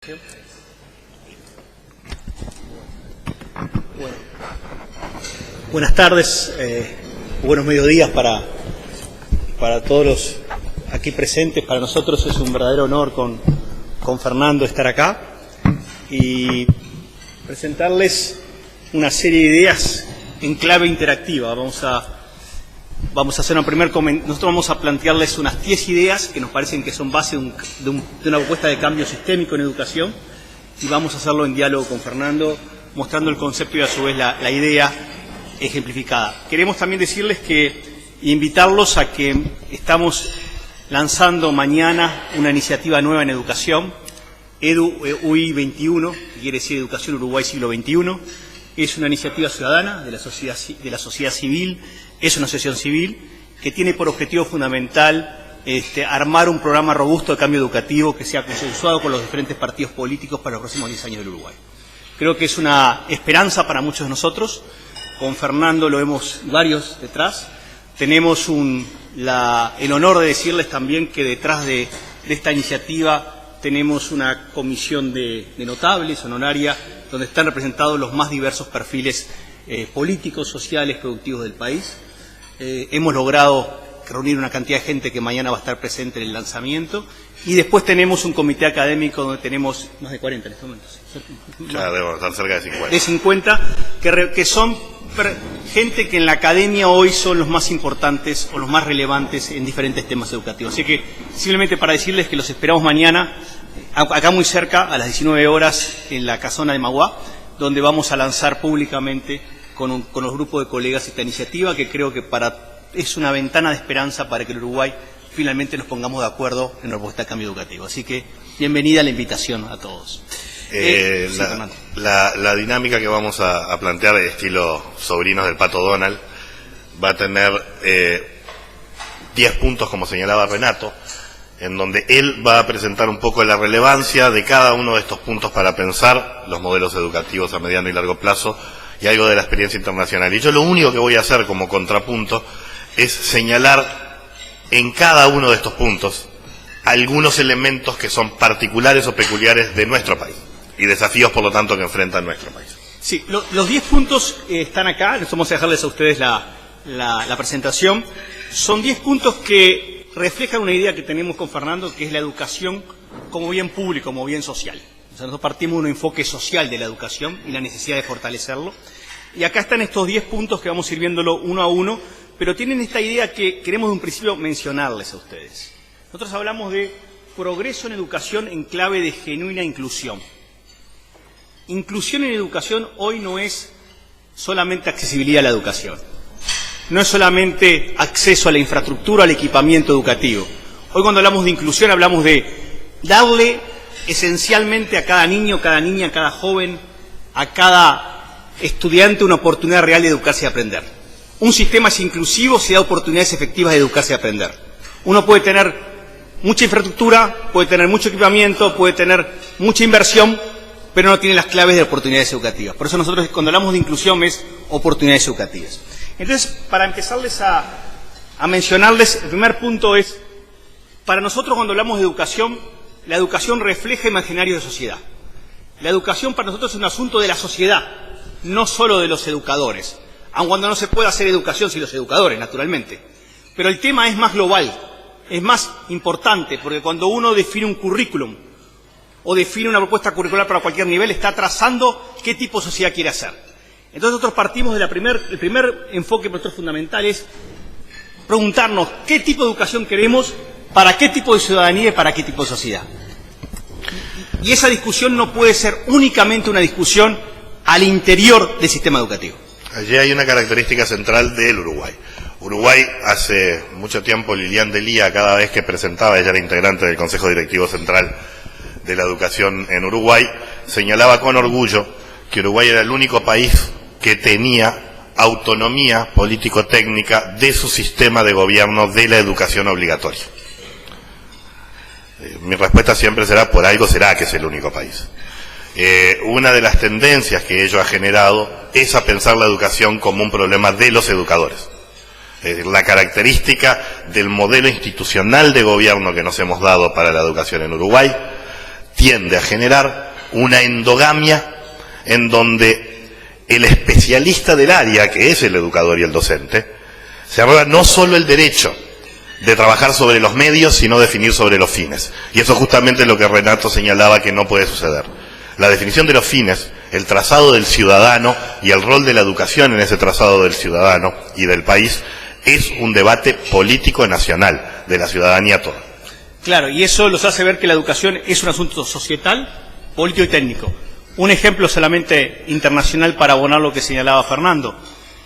Bueno. Buenas tardes, buenos mediodías para todos los aquí presentes. Para nosotros es un verdadero honor con Fernando estar acá y presentarles una serie de ideas en clave interactiva. Vamos a hacer una primera comentario. Nosotros vamos a plantearles unas 10 ideas que nos parecen que son base de una propuesta de cambio sistémico en educación, y vamos a hacerlo en diálogo con Fernando, mostrando el concepto y a su vez la idea ejemplificada. Queremos también decirles invitarlos a que estamos lanzando mañana una iniciativa nueva en educación, EDU-UI 21, que quiere decir Educación Uruguay Siglo XXI. Es una iniciativa ciudadana de la sociedad civil, es una asociación civil que tiene por objetivo fundamental armar un programa robusto de cambio educativo que sea consensuado con los diferentes partidos políticos para los próximos 10 años del Uruguay. Creo que es una esperanza para muchos de nosotros. Con Fernando lo vemos varios detrás. Tenemos el honor de decirles también que detrás de esta iniciativa tenemos una comisión de notables, honoraria, donde están representados los más diversos perfiles políticos, sociales, productivos del país. Hemos logrado reunir una cantidad de gente que mañana va a estar presente en el lanzamiento, y después tenemos un comité académico donde tenemos más de 40 en estos momentos. Ya debemos estar cerca de 50. De 50, que son gente que en la academia hoy son los más importantes o los más relevantes en diferentes temas educativos. Así que simplemente para decirles que los esperamos mañana, acá muy cerca, a las 19 horas, en la casona de Maguá, donde vamos a lanzar públicamente con los grupos de colegas esta iniciativa, que creo que es una ventana de esperanza para que el Uruguay finalmente nos pongamos de acuerdo en la propuesta de cambio educativo. Así que bienvenida la invitación a todos. La dinámica que vamos a plantear, de estilo sobrinos del Pato Donald, va a tener 10 puntos, como señalaba Renato, en donde él va a presentar un poco la relevancia de cada uno de estos puntos para pensar los modelos educativos a mediano y largo plazo, y algo de la experiencia internacional. Y yo lo único que voy a hacer como contrapunto es señalar en cada uno de estos puntos algunos elementos que son particulares o peculiares de nuestro país, y desafíos, por lo tanto, que enfrenta nuestro país. Sí, los 10 puntos están acá. Vamos a dejarles a ustedes la presentación. Son 10 puntos que reflejan una idea que tenemos con Fernando, que es la educación como bien público, como bien social. O sea, nosotros partimos de un enfoque social de la educación y la necesidad de fortalecerlo. Y acá están estos 10 puntos que vamos a ir viéndolo uno a uno, pero tienen esta idea que queremos de un principio mencionarles a ustedes. Nosotros hablamos de progreso en educación en clave de genuina inclusión. Inclusión en educación hoy no es solamente accesibilidad a la educación, no es solamente acceso a la infraestructura, al equipamiento educativo. Hoy, cuando hablamos de inclusión, hablamos de darle esencialmente a cada niño, cada niña, a cada joven, a cada estudiante una oportunidad real de educarse y aprender. Un sistema es inclusivo si da oportunidades efectivas de educarse y aprender. Uno puede tener mucha infraestructura, puede tener mucho equipamiento, puede tener mucha inversión, pero no tiene las claves de oportunidades educativas. Por eso nosotros, cuando hablamos de inclusión, es oportunidades educativas. Entonces, para empezarles a mencionarles, el primer punto es, para nosotros, cuando hablamos de educación, la educación refleja imaginarios de sociedad. La educación para nosotros es un asunto de la sociedad, no solo de los educadores, aun cuando no se puede hacer educación sin los educadores, naturalmente. Pero el tema es más global, es más importante, porque cuando uno define un currículum o define una propuesta curricular para cualquier nivel, está trazando qué tipo de sociedad quiere hacer. Entonces nosotros partimos el primer enfoque para nosotros fundamental es preguntarnos qué tipo de educación queremos, para qué tipo de ciudadanía y para qué tipo de sociedad. Y esa discusión no puede ser únicamente una discusión al interior del sistema educativo. Allí hay una característica central del Uruguay. Uruguay, hace mucho tiempo, Lilian Delía, cada vez que presentaba, ella era integrante del Consejo Directivo Central de la Educación en Uruguay, señalaba con orgullo que Uruguay era el único país que tenía autonomía político-técnica de su sistema de gobierno de la educación obligatoria. Mi respuesta siempre será, por algo será que es el único país. Una de las tendencias que ello ha generado es a pensar la educación como un problema de los educadores. Es decir, la característica del modelo institucional de gobierno que nos hemos dado para la educación en Uruguay tiende a generar una endogamia en donde el especialista del área, que es el educador y el docente, se arroga no solo el derecho de trabajar sobre los medios, sino definir sobre los fines. Y eso es justamente lo que Renato señalaba que no puede suceder. La definición de los fines, el trazado del ciudadano y el rol de la educación en ese trazado del ciudadano y del país, es un debate político nacional de la ciudadanía toda. Claro, y eso los hace ver que la educación es un asunto societal, político y técnico. Un ejemplo solamente internacional para abonar lo que señalaba Fernando.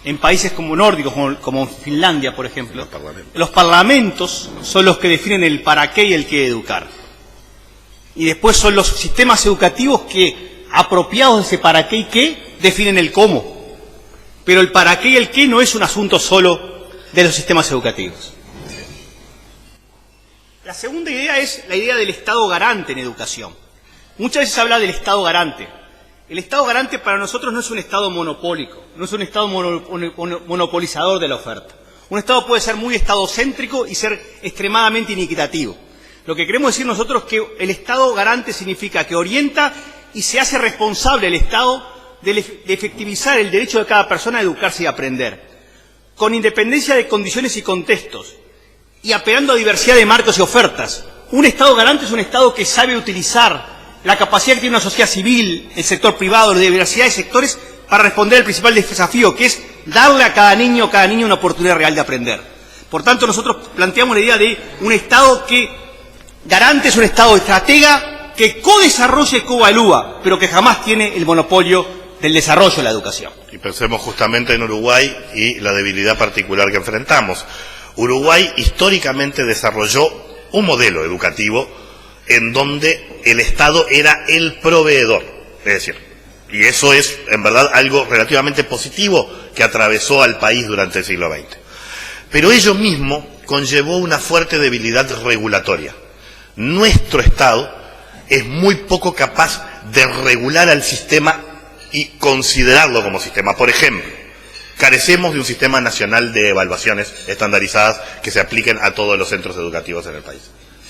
En países como nórdicos, como Finlandia, por ejemplo, los parlamentos son los que definen el para qué y el qué de educar. Y después son los sistemas educativos que, apropiados de ese para qué y qué, definen el cómo. Pero el para qué y el qué no es un asunto solo de los sistemas educativos. La segunda idea es la idea del Estado garante en educación. Muchas veces se habla del Estado garante. El Estado garante para nosotros no es un Estado monopólico, no es un Estado monopolizador de la oferta. Un Estado puede ser muy estadocéntrico y ser extremadamente inequitativo. Lo que queremos decir nosotros es que el Estado garante significa que orienta y se hace responsable el Estado de efectivizar el derecho de cada persona a educarse y aprender, con independencia de condiciones y contextos, y apelando a diversidad de marcos y ofertas. Un Estado garante es un Estado que sabe utilizar la capacidad que tiene una sociedad civil, el sector privado, la diversidad de sectores, para responder al principal desafío, que es darle a cada niño una oportunidad real de aprender. Por tanto, nosotros planteamos la idea de un Estado que garante, es un Estado estratega, que co-desarrolla y co-evalúa, pero que jamás tiene el monopolio del desarrollo de la educación. Y pensemos justamente en Uruguay y la debilidad particular que enfrentamos. Uruguay históricamente desarrolló un modelo educativo en donde el Estado era el proveedor, es decir, y eso es en verdad algo relativamente positivo que atravesó al país durante el siglo XX. Pero ello mismo conllevó una fuerte debilidad regulatoria. Nuestro Estado es muy poco capaz de regular al sistema y considerarlo como sistema. Por ejemplo, carecemos de un sistema nacional de evaluaciones estandarizadas que se apliquen a todos los centros educativos en el país.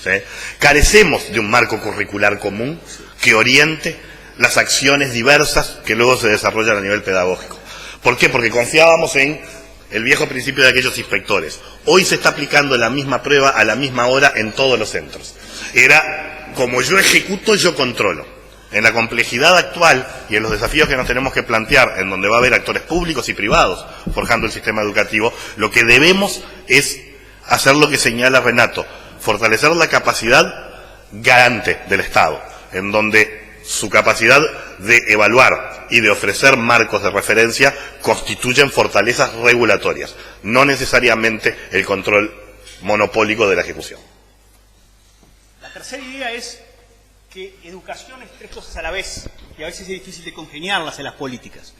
¿Sí? Carecemos de un marco curricular común que oriente las acciones diversas que luego se desarrollan a nivel pedagógico. ¿Por qué? Porque confiábamos en el viejo principio de aquellos inspectores. Hoy se está aplicando la misma prueba a la misma hora en todos los centros. Era como yo ejecuto, yo controlo. En la complejidad actual y en los desafíos que nos tenemos que plantear, en donde va a haber actores públicos y privados forjando el sistema educativo, lo que debemos es hacer lo que señala Renato, fortalecer la capacidad garante del Estado, en donde su capacidad de evaluar y de ofrecer marcos de referencia constituyen fortalezas regulatorias, no necesariamente el control monopólico de la ejecución. La tercera idea es que educación es tres cosas a la vez, y a veces es difícil de congeniarlas en las políticas.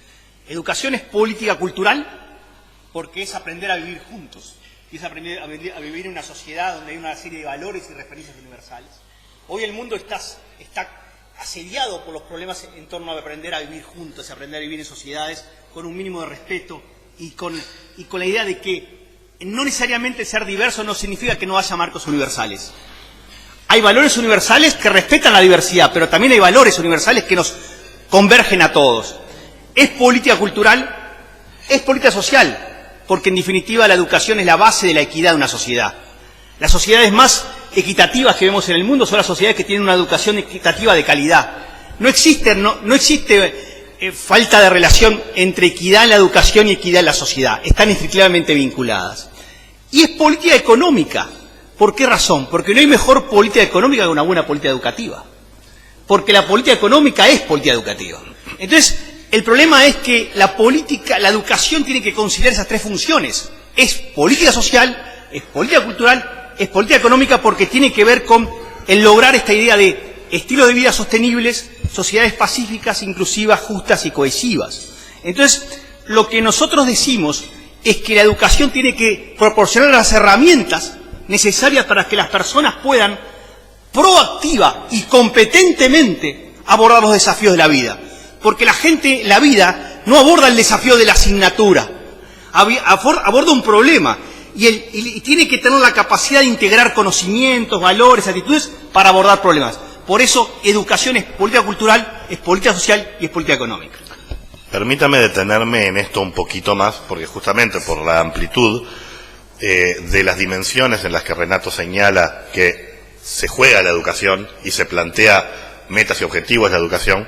Educación es política cultural, porque es aprender a vivir juntos, y es aprender a vivir en una sociedad donde hay una serie de valores y referencias universales. Hoy el mundo está asediado por los problemas en torno a aprender a vivir juntos, a aprender a vivir en sociedades con un mínimo de respeto y con la idea de que no necesariamente ser diverso no significa que no haya marcos universales. Hay valores universales que respetan la diversidad, pero también hay valores universales que nos convergen a todos. Es política cultural, es política social, porque en definitiva la educación es la base de la equidad de una sociedad. Las sociedades más equitativas que vemos en el mundo son las sociedades que tienen una educación equitativa de calidad. No existe falta de relación entre equidad en la educación y equidad en la sociedad. Están estrictamente vinculadas. Y es política económica. ¿Por qué razón? Porque no hay mejor política económica que una buena política educativa. Porque la política económica es política educativa. Entonces, el problema es que la educación tiene que considerar esas tres funciones. Es política social, es política cultural, es política económica, porque tiene que ver con el lograr esta idea de estilos de vida sostenibles, sociedades pacíficas, inclusivas, justas y cohesivas. Entonces, lo que nosotros decimos es que la educación tiene que proporcionar las herramientas necesarias para que las personas puedan proactiva y competentemente abordar los desafíos de la vida. Porque la vida no aborda el desafío de la asignatura, aborda un problema y tiene que tener la capacidad de integrar conocimientos, valores, actitudes para abordar problemas. Por eso, educación es política cultural, es política social y es política económica. Permítame detenerme en esto un poquito más, porque justamente por la amplitud de las dimensiones en las que Renato señala que se juega la educación y se plantea metas y objetivos de la educación,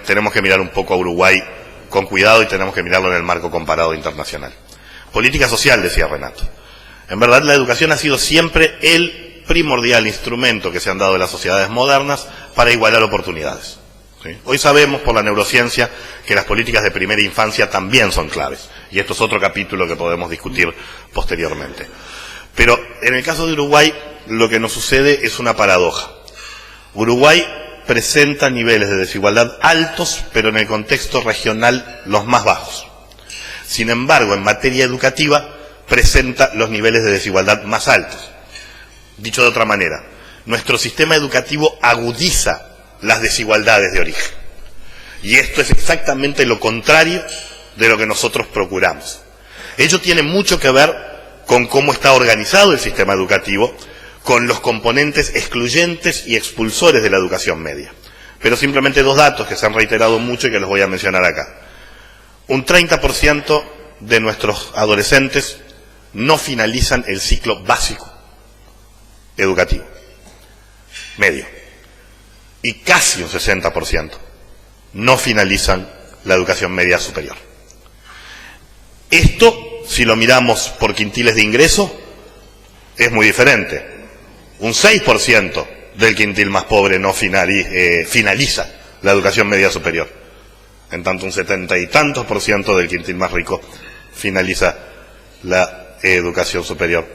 tenemos que mirar un poco a Uruguay con cuidado y tenemos que mirarlo en el marco comparado internacional. Política social, decía Renato. En verdad, la educación ha sido siempre el primordial instrumento que se han dado en las sociedades modernas para igualar oportunidades. ¿Sí? Hoy sabemos por la neurociencia que las políticas de primera infancia también son claves, y esto es otro capítulo que podemos discutir posteriormente. Pero en el caso de Uruguay, lo que nos sucede es una paradoja. Uruguay presenta niveles de desigualdad altos, pero en el contexto regional los más bajos. Sin embargo, en materia educativa, presenta los niveles de desigualdad más altos. Dicho de otra manera, nuestro sistema educativo agudiza las desigualdades de origen. Y esto es exactamente lo contrario de lo que nosotros procuramos. Ello tiene mucho que ver con cómo está organizado el sistema educativo, con los componentes excluyentes y expulsores de la educación media. Pero simplemente dos datos que se han reiterado mucho y que los voy a mencionar acá. Un 30% de nuestros adolescentes no finalizan el ciclo básico educativo, medio. Y casi un 60% no finalizan la educación media superior. Esto, si lo miramos por quintiles de ingreso, es muy diferente. Un 6% del quintil más pobre no finaliza la educación media superior. En tanto, un 70 y tantos % del quintil más rico finaliza la educación superior.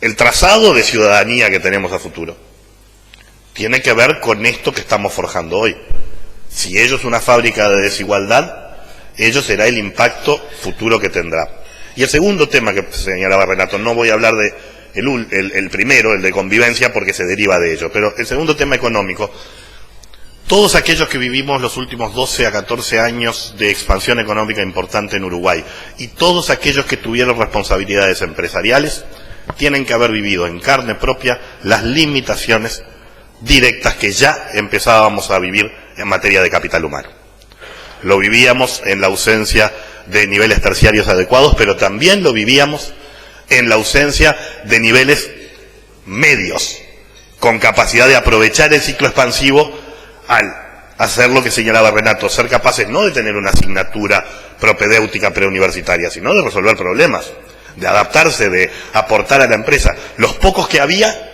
El trazado de ciudadanía que tenemos a futuro tiene que ver con esto que estamos forjando hoy. Si ello es una fábrica de desigualdad, ello será el impacto futuro que tendrá. Y el segundo tema que señalaba Renato, no voy a hablar de el primero, el de convivencia, porque se deriva de ello, pero el segundo tema económico, todos aquellos que vivimos los últimos 12 a 14 años de expansión económica importante en Uruguay y todos aquellos que tuvieron responsabilidades empresariales tienen que haber vivido en carne propia las limitaciones directas que ya empezábamos a vivir en materia de capital humano. Lo vivíamos en la ausencia de niveles terciarios adecuados, pero también lo vivíamos en la ausencia de niveles medios, con capacidad de aprovechar el ciclo expansivo al hacer lo que señalaba Renato, ser capaces no de tener una asignatura propedéutica preuniversitaria, sino de resolver problemas, de adaptarse, de aportar a la empresa. Los pocos que había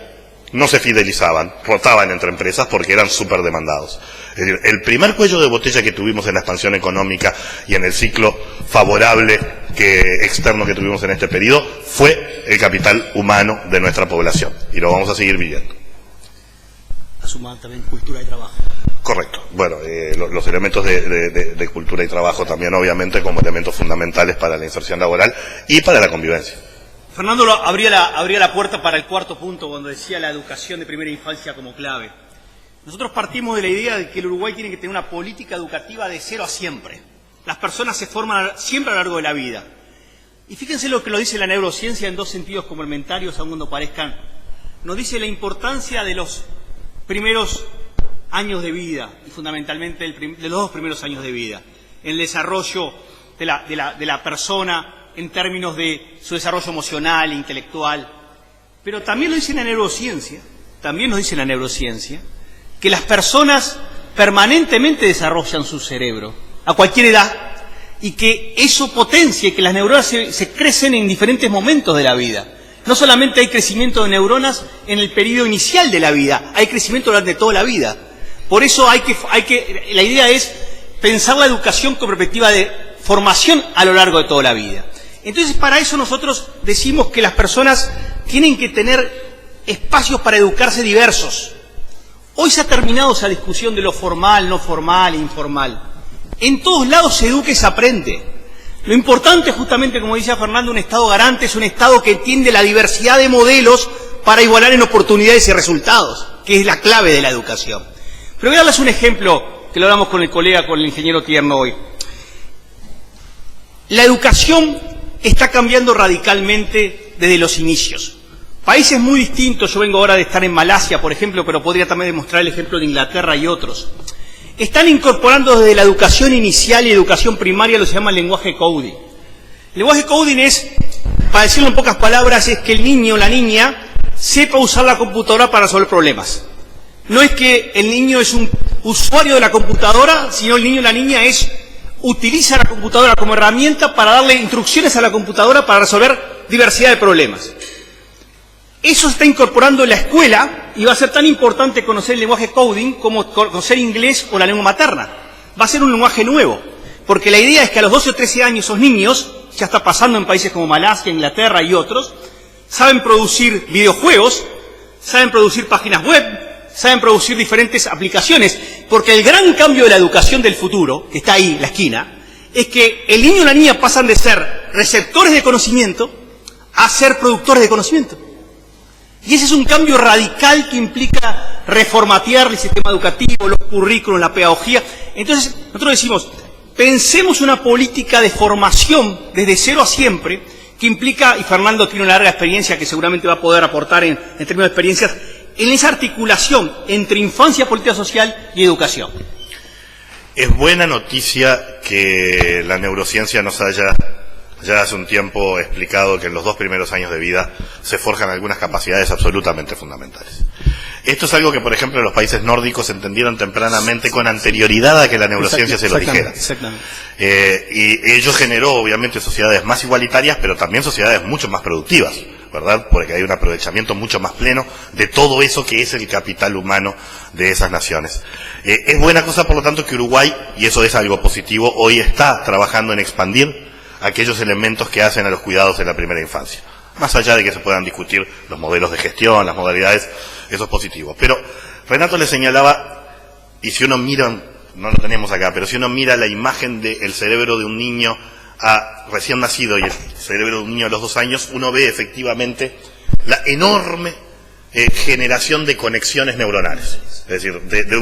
no se fidelizaban, rotaban entre empresas porque eran súper demandados. Es decir, el primer cuello de botella que tuvimos en la expansión económica y en el ciclo favorable externo que tuvimos en este periodo fue el capital humano de nuestra población, y lo vamos a seguir viviendo. Asumar también cultura y trabajo. Correcto. Bueno, los elementos de cultura y trabajo también, obviamente, como elementos fundamentales para la inserción laboral y para la convivencia. Fernando abría la puerta para el cuarto punto cuando decía la educación de primera infancia como clave. Nosotros partimos de la idea de que el Uruguay tiene que tener una política educativa de cero a siempre. Las personas se forman siempre a lo largo de la vida. Y fíjense lo que lo dice la neurociencia en dos sentidos complementarios, aun cuando parezcan. Nos dice la importancia de los primeros años de vida, y fundamentalmente de los dos primeros años de vida, en el desarrollo de la persona en términos de su desarrollo emocional, intelectual. Pero también lo dice la neurociencia, que las personas permanentemente desarrollan su cerebro, a cualquier edad, y que eso potencia y que las neuronas se crecen en diferentes momentos de la vida. No solamente hay crecimiento de neuronas en el periodo inicial de la vida, hay crecimiento durante toda la vida. Por eso la idea es pensar la educación con perspectiva de formación a lo largo de toda la vida. Entonces, para eso nosotros decimos que las personas tienen que tener espacios para educarse diversos. Hoy se ha terminado esa discusión de lo formal, no formal, informal. En todos lados se educa y se aprende. Lo importante, justamente, como decía Fernando, un Estado garante es un Estado que entiende la diversidad de modelos para igualar en oportunidades y resultados, que es la clave de la educación. Pero voy a darles un ejemplo, que lo hablamos con el ingeniero Tierno hoy. La educación está cambiando radicalmente desde los inicios. Países muy distintos, yo vengo ahora de estar en Malasia, por ejemplo, pero podría también demostrar el ejemplo de Inglaterra y otros, están incorporando desde la educación inicial y educación primaria lo que se llama el lenguaje coding. El lenguaje coding es, para decirlo en pocas palabras, es que el niño o la niña sepa usar la computadora para resolver problemas. No es que el niño es un usuario de la computadora, sino el niño o la niña utiliza la computadora como herramienta para darle instrucciones a la computadora para resolver diversidad de problemas. Eso se está incorporando en la escuela y va a ser tan importante conocer el lenguaje coding como conocer inglés o la lengua materna. Va a ser un lenguaje nuevo, porque la idea es que a los 12 o 13 años esos niños, ya está pasando en países como Malasia, Inglaterra y otros, saben producir videojuegos, saben producir páginas web, saben producir diferentes aplicaciones, porque el gran cambio de la educación del futuro, que está ahí, en la esquina, es que el niño y la niña pasan de ser receptores de conocimiento a ser productores de conocimiento. Y ese es un cambio radical que implica reformatear el sistema educativo, los currículos, la pedagogía. Entonces, nosotros decimos, pensemos una política de formación desde cero a siempre, que implica, y Fernando tiene una larga experiencia que seguramente va a poder aportar en términos de experiencias, en esa articulación entre infancia, política social y educación. Es buena noticia que la neurociencia nos haya ya hace un tiempo explicado que en los 2 primeros años de vida se forjan algunas capacidades absolutamente fundamentales. Esto es algo que, por ejemplo, en los países nórdicos entendieron tempranamente con anterioridad a que la neurociencia se lo dijera. Exactamente. Y ello generó, obviamente, sociedades más igualitarias, pero también sociedades mucho más productivas, ¿verdad? Porque hay un aprovechamiento mucho más pleno de todo eso que es el capital humano de esas naciones. Es buena cosa, por lo tanto, que Uruguay, y eso es algo positivo, hoy está trabajando en expandir aquellos elementos que hacen a los cuidados en la primera infancia. Más allá de que se puedan discutir los modelos de gestión, las modalidades, eso es positivo. Pero Renato le señalaba, y si uno mira, no lo tenemos acá, pero si uno mira la imagen del cerebro de un niño recién nacido y el cerebro de un niño a los 2 años, uno ve efectivamente la enorme generación de conexiones neuronales. Es decir, de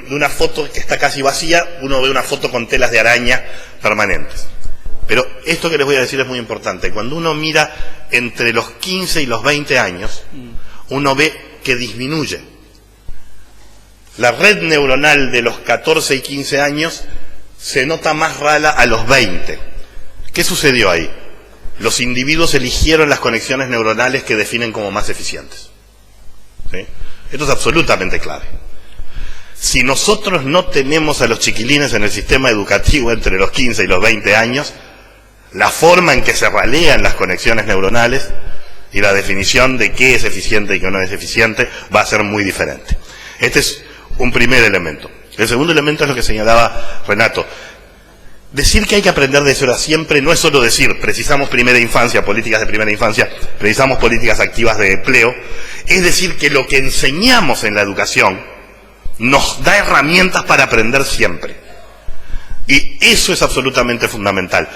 una foto que está casi vacía, uno ve una foto con telas de araña permanentes. Pero esto que les voy a decir es muy importante. Cuando uno mira entre los 15 y los 20 años, uno ve que disminuye. La red neuronal de los 14 y 15 años se nota más rala a los 20. ¿Qué sucedió ahí? Los individuos eligieron las conexiones neuronales que definen como más eficientes. ¿Sí? Esto es absolutamente clave. Si nosotros no tenemos a los chiquilines en el sistema educativo entre los 15 y los 20 años, la forma en que se ralean las conexiones neuronales y la definición de qué es eficiente y qué no es eficiente va a ser muy diferente. Este es un primer elemento. El segundo elemento es lo que señalaba Renato. Decir que hay que aprender de cero a siempre no es solo decir precisamos primera infancia, políticas de primera infancia, precisamos políticas activas de empleo, es decir que lo que enseñamos en la educación nos da herramientas para aprender siempre. Y eso es absolutamente fundamental.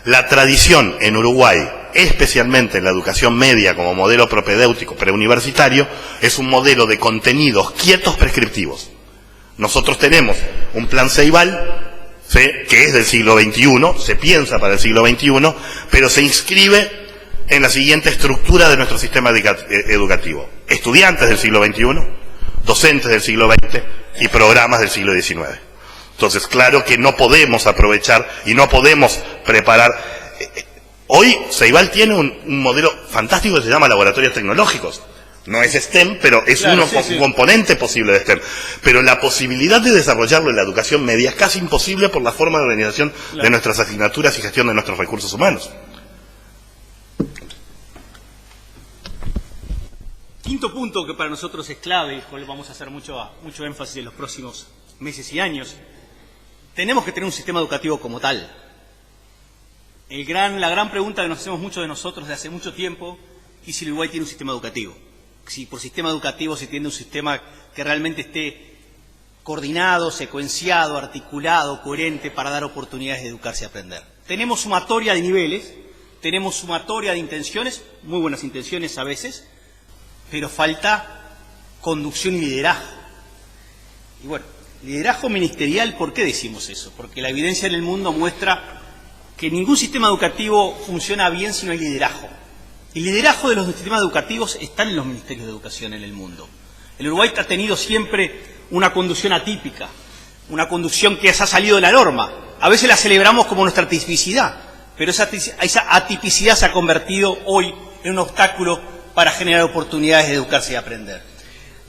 La tradición en Uruguay, especialmente en la educación media como modelo propedéutico preuniversitario, es un modelo de contenidos quietos prescriptivos. Nosotros tenemos un plan Ceibal, ¿sí?, que es del siglo XXI, se piensa para el siglo XXI, pero se inscribe en la siguiente estructura de nuestro sistema educativo. Estudiantes del siglo XXI, docentes del siglo XX y programas del siglo XIX. Entonces, claro que no podemos aprovechar y no podemos preparar. Hoy Ceibal tiene un modelo fantástico que se llama laboratorios tecnológicos. No es STEM, pero es un componente posible de STEM. Pero la posibilidad de desarrollarlo en la educación media es casi imposible por la forma de organización de nuestras asignaturas y gestión de nuestros recursos humanos. Quinto punto que para nosotros es clave, y cual vamos a hacer mucho énfasis en los próximos meses y años. Tenemos que tener un sistema educativo como tal. La gran pregunta que nos hacemos muchos de nosotros desde hace mucho tiempo es si Uruguay tiene un sistema educativo. Si por sistema educativo se tiene un sistema que realmente esté coordinado, secuenciado, articulado, coherente para dar oportunidades de educarse y aprender. Tenemos sumatoria de niveles, tenemos sumatoria de intenciones, muy buenas intenciones a veces, pero falta conducción y liderazgo. Y bueno, liderazgo ministerial, ¿por qué decimos eso? Porque la evidencia en el mundo muestra que ningún sistema educativo funciona bien si no hay liderazgo. El liderazgo de los sistemas educativos está en los ministerios de educación en el mundo. El Uruguay ha tenido siempre una conducción atípica, una conducción que se ha salido de la norma. A veces la celebramos como nuestra tipicidad, pero esa atipicidad se ha convertido hoy en un obstáculo para generar oportunidades de educarse y aprender.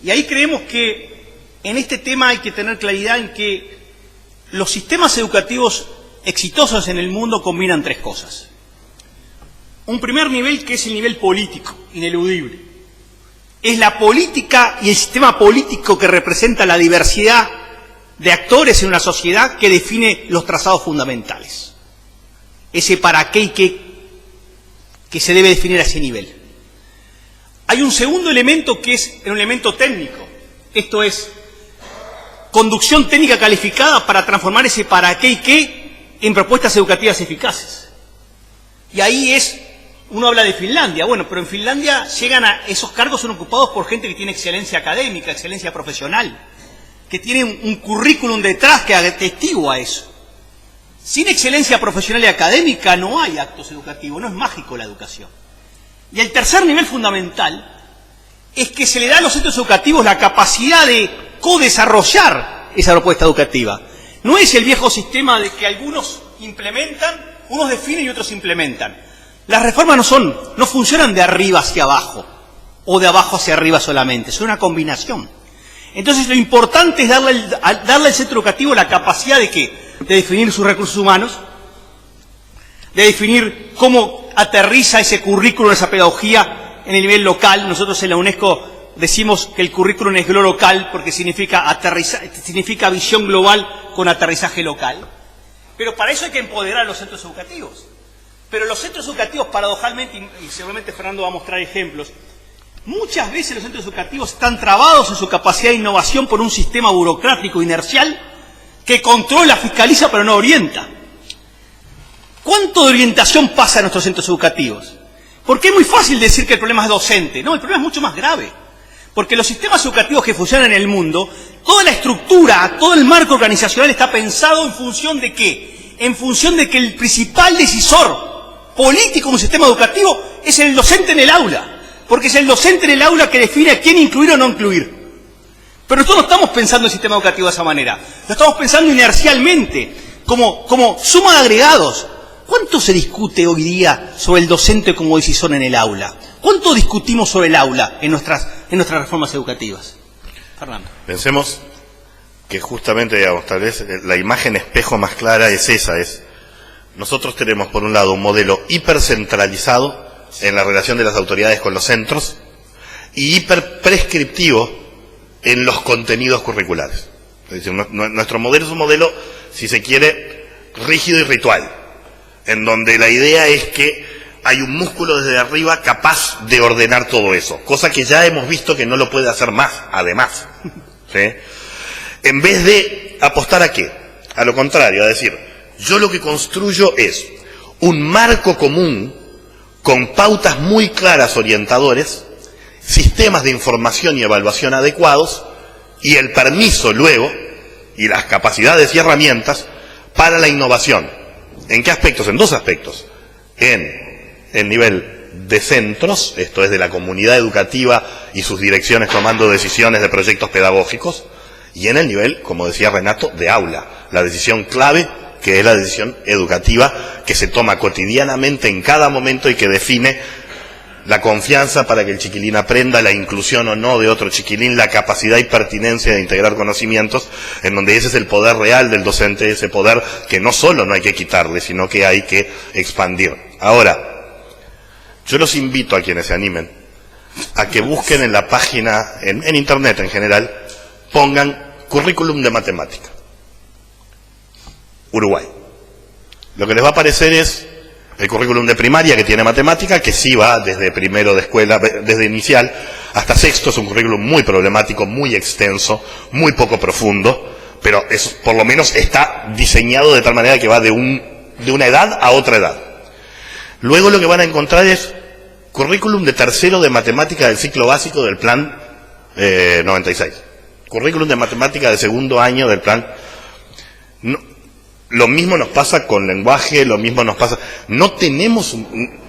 Y ahí creemos que en este tema hay que tener claridad en que los sistemas educativos exitosos en el mundo combinan tres cosas. Un primer nivel que es el nivel político, ineludible. Es la política y el sistema político que representa la diversidad de actores en una sociedad que define los trazados fundamentales. Ese para qué y qué que se debe definir a ese nivel. Hay un segundo elemento que es un elemento técnico. Esto es conducción técnica calificada para transformar ese para qué y qué en propuestas educativas eficaces. Y ahí uno habla de Finlandia, bueno, pero en Finlandia esos cargos son ocupados por gente que tiene excelencia académica, excelencia profesional, que tiene un currículum detrás que atestigua eso. Sin excelencia profesional y académica no hay actos educativos, no es mágico la educación. Y el tercer nivel fundamental es que se le da a los centros educativos la capacidad de co-desarrollar esa propuesta educativa. No es el viejo sistema de que algunos implementan, unos definen y otros implementan. Las reformas no funcionan de arriba hacia abajo o de abajo hacia arriba solamente, son una combinación. Entonces lo importante es darle al centro educativo la capacidad de definir sus recursos humanos, de definir cómo aterriza ese currículum, esa pedagogía en el nivel local. Nosotros en la UNESCO decimos que el currículum es local porque significa visión global con aterrizaje local. Pero para eso hay que empoderar a los centros educativos. Pero los centros educativos, paradojalmente, y seguramente Fernando va a mostrar ejemplos, muchas veces los centros educativos están trabados en su capacidad de innovación por un sistema burocrático inercial que controla, fiscaliza, pero no orienta. ¿Cuánto de orientación pasa en nuestros centros educativos? Porque es muy fácil decir que el problema es docente. No, el problema es mucho más grave. Porque los sistemas educativos que funcionan en el mundo, toda la estructura, todo el marco organizacional está pensado en función de ¿qué? En función de que el principal decisor político de un sistema educativo es el docente en el aula. Porque es el docente en el aula que define a quién incluir o no incluir. Pero nosotros no estamos pensando en el sistema educativo de esa manera. Lo estamos pensando inercialmente, como suma de agregados. ¿Cuánto se discute hoy día sobre el docente como decisor en el aula? ¿Cuánto discutimos sobre el aula en nuestras reformas educativas? Fernando. Pensemos que justamente, digamos, tal vez la imagen espejo más clara es esa, nosotros tenemos por un lado un modelo hipercentralizado en la relación de las autoridades con los centros y hiperprescriptivo en los contenidos curriculares. Es decir, nuestro modelo es un modelo, si se quiere, rígido y ritual, en donde la idea es que hay un músculo desde arriba capaz de ordenar todo eso, cosa que ya hemos visto que no lo puede hacer más, además. ¿Sí? En vez de apostar a qué, a lo contrario, a decir, yo lo que construyo es un marco común con pautas muy claras orientadores, sistemas de información y evaluación adecuados y el permiso luego y las capacidades y herramientas para la innovación. ¿En qué aspectos? En dos aspectos. En el nivel de centros, esto es de la comunidad educativa y sus direcciones tomando decisiones de proyectos pedagógicos, y en el nivel, como decía Renato, de aula, la decisión clave que es la decisión educativa que se toma cotidianamente en cada momento y que define la confianza para que el chiquilín aprenda, la inclusión o no de otro chiquilín, la capacidad y pertinencia de integrar conocimientos, en donde ese es el poder real del docente, ese poder que no solo no hay que quitarle, sino que hay que expandir. Ahora, yo los invito a quienes se animen a que busquen en la página, en internet en general, pongan currículum de matemática. Uruguay. Lo que les va a aparecer es el currículum de primaria que tiene matemática, que sí va desde primero de escuela, desde inicial hasta sexto. Es un currículum muy problemático, muy extenso, muy poco profundo, pero por lo menos está diseñado de tal manera que va de una edad a otra edad. Luego lo que van a encontrar es currículum de tercero de matemática del ciclo básico del plan 96. Currículum de matemática de segundo año del plan. Lo mismo nos pasa con lenguaje, lo mismo nos pasa... No tenemos,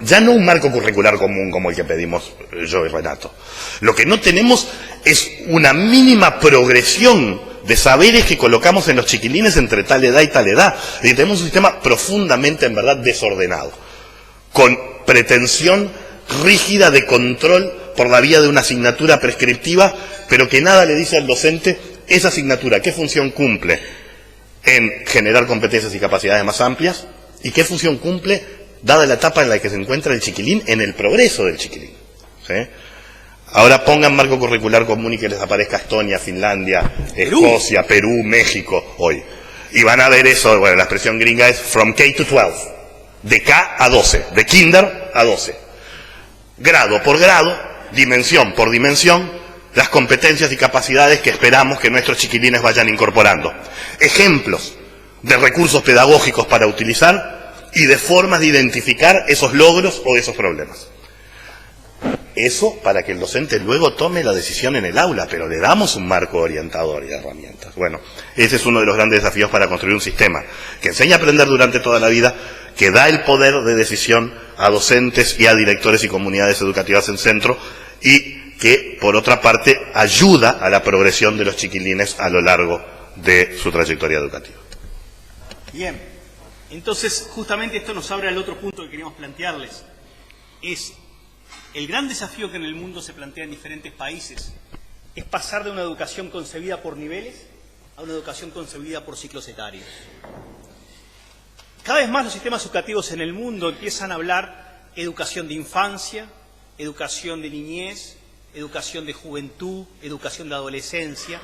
ya no un marco curricular común como el que pedimos yo y Renato. Lo que no tenemos es una mínima progresión de saberes que colocamos en los chiquilines entre tal edad y tal edad. Y tenemos un sistema profundamente, en verdad, desordenado, con pretensión rígida de control por la vía de una asignatura prescriptiva, pero que nada le dice al docente esa asignatura, qué función cumple en generar competencias y capacidades más amplias, y qué función cumple, dada la etapa en la que se encuentra el chiquilín, en el progreso del chiquilín. ¿Sí? Ahora pongan marco curricular común y que les aparezca Estonia, Finlandia, Escocia, Perú, México, hoy. Y van a ver eso, bueno, la expresión gringa es from K to 12, de K a 12, de kinder a 12. Grado por grado, dimensión por dimensión, las competencias y capacidades que esperamos que nuestros chiquilines vayan incorporando. Ejemplos de recursos pedagógicos para utilizar y de formas de identificar esos logros o esos problemas. Eso para que el docente luego tome la decisión en el aula, pero le damos un marco orientador y herramientas. Bueno, ese es uno de los grandes desafíos para construir un sistema que enseña a aprender durante toda la vida, que da el poder de decisión a docentes y a directores y comunidades educativas en centro, y que, por otra parte, ayuda a la progresión de los chiquilines a lo largo de su trayectoria educativa. Bien, entonces justamente esto nos abre al otro punto que queríamos plantearles. Es el gran desafío que en el mundo se plantea en diferentes países, es pasar de una educación concebida por niveles a una educación concebida por ciclos etarios. Cada vez más los sistemas educativos en el mundo empiezan a hablar educación de infancia, educación de niñez, educación de juventud, educación de adolescencia.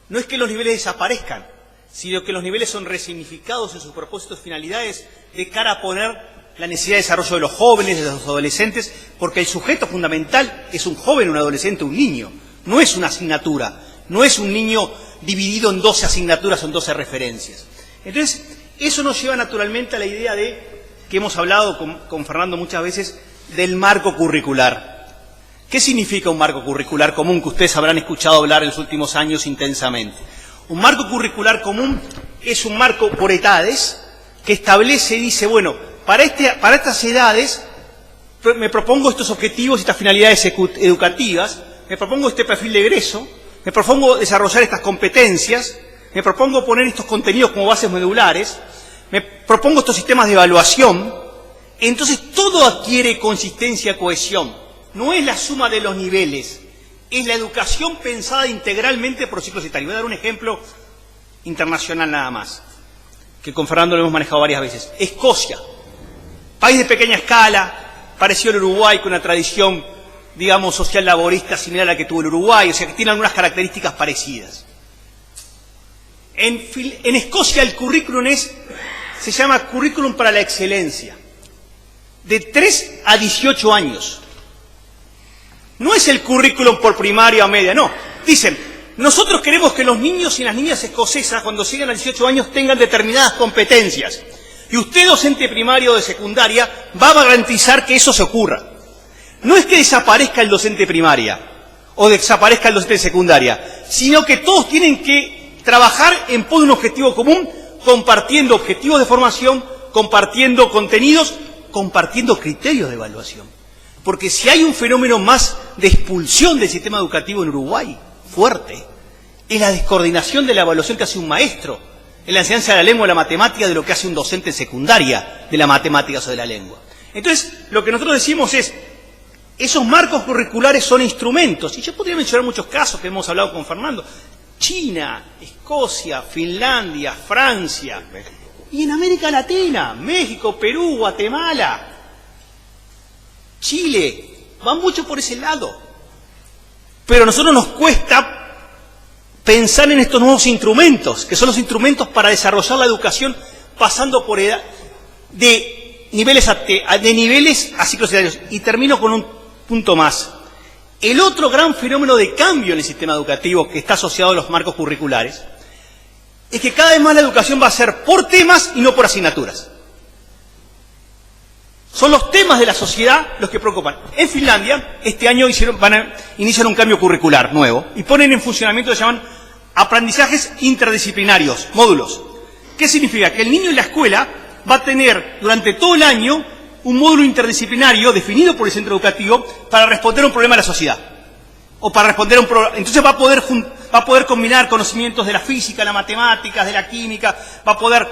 No es que los niveles desaparezcan, sino que los niveles son resignificados en sus propósitos y finalidades de cara a poner la necesidad de desarrollo de los jóvenes, de los adolescentes, porque el sujeto fundamental es un joven, un adolescente, un niño. No es una asignatura, no es un niño dividido en 12 asignaturas o en 12 referencias. Entonces, eso nos lleva naturalmente a la idea de, que hemos hablado con Fernando muchas veces, del marco curricular. ¿Qué significa un marco curricular común que ustedes habrán escuchado hablar en los últimos años intensamente? Un marco curricular común es un marco por edades que establece y dice, bueno, para estas edades me propongo estos objetivos y estas finalidades educativas, me propongo este perfil de egreso, me propongo desarrollar estas competencias, me propongo poner estos contenidos como bases modulares, me propongo estos sistemas de evaluación. Entonces todo adquiere consistencia, cohesión. No es la suma de los niveles, es la educación pensada integralmente por ciclos etarios. Voy a dar un ejemplo internacional nada más, que con Fernando lo hemos manejado varias veces. Escocia, país de pequeña escala, parecido al Uruguay, con una tradición, digamos, social laborista similar a la que tuvo el Uruguay, o sea que tiene algunas características parecidas. En Escocia el currículum se llama currículum para la excelencia, de 3 a 18 años. No es el currículum por primaria o media, no. Dicen, nosotros queremos que los niños y las niñas escocesas, cuando lleguen a 18 años, tengan determinadas competencias. Y usted, docente primario o de secundaria, va a garantizar que eso se ocurra. No es que desaparezca el docente primaria o desaparezca el docente de secundaria, sino que todos tienen que trabajar en pos de un objetivo común, compartiendo objetivos de formación, compartiendo contenidos, compartiendo criterios de evaluación. Porque si hay un fenómeno más de expulsión del sistema educativo en Uruguay, fuerte, es la descoordinación de la evaluación que hace un maestro en la enseñanza de la lengua o la matemática de lo que hace un docente en secundaria de la matemáticas o de la lengua. Entonces, lo que nosotros decimos es, esos marcos curriculares son instrumentos, y yo podría mencionar muchos casos que hemos hablado con Fernando, China, Escocia, Finlandia, Francia, y en América Latina, México, Perú, Guatemala, Chile, van mucho por ese lado. Pero a nosotros nos cuesta pensar en estos nuevos instrumentos, que son los instrumentos para desarrollar la educación pasando por edad, de niveles a ciclos etarios. Y termino con un punto más. El otro gran fenómeno de cambio en el sistema educativo que está asociado a los marcos curriculares es que cada vez más la educación va a ser por temas y no por asignaturas. Son los temas de la sociedad los que preocupan. En Finlandia, este año inician un cambio curricular nuevo y ponen en funcionamiento lo que llaman aprendizajes interdisciplinarios, módulos. ¿Qué significa? Que el niño en la escuela va a tener durante todo el año un módulo interdisciplinario definido por el centro educativo para responder a un problema de la sociedad. O para responder a un problema. Entonces va a poder combinar conocimientos de la física, las matemáticas, de la química, va a poder...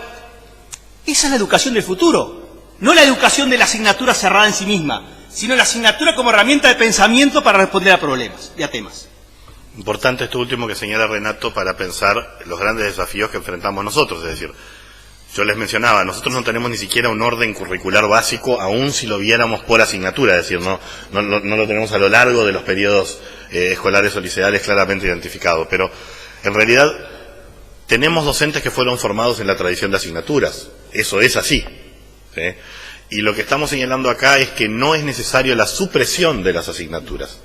Esa es la educación del futuro. No la educación de la asignatura cerrada en sí misma, sino la asignatura como herramienta de pensamiento para responder a problemas y a temas. Importante esto último que señala Renato para pensar los grandes desafíos que enfrentamos nosotros. Es decir, yo les mencionaba, nosotros no tenemos ni siquiera un orden curricular básico, aun si lo viéramos por asignatura. Es decir, no lo tenemos a lo largo de los periodos escolares o liceales claramente identificado. Pero en realidad tenemos docentes que fueron formados en la tradición de asignaturas. Eso es así, ¿sí? Y lo que estamos señalando acá es que no es necesario la supresión de las asignaturas,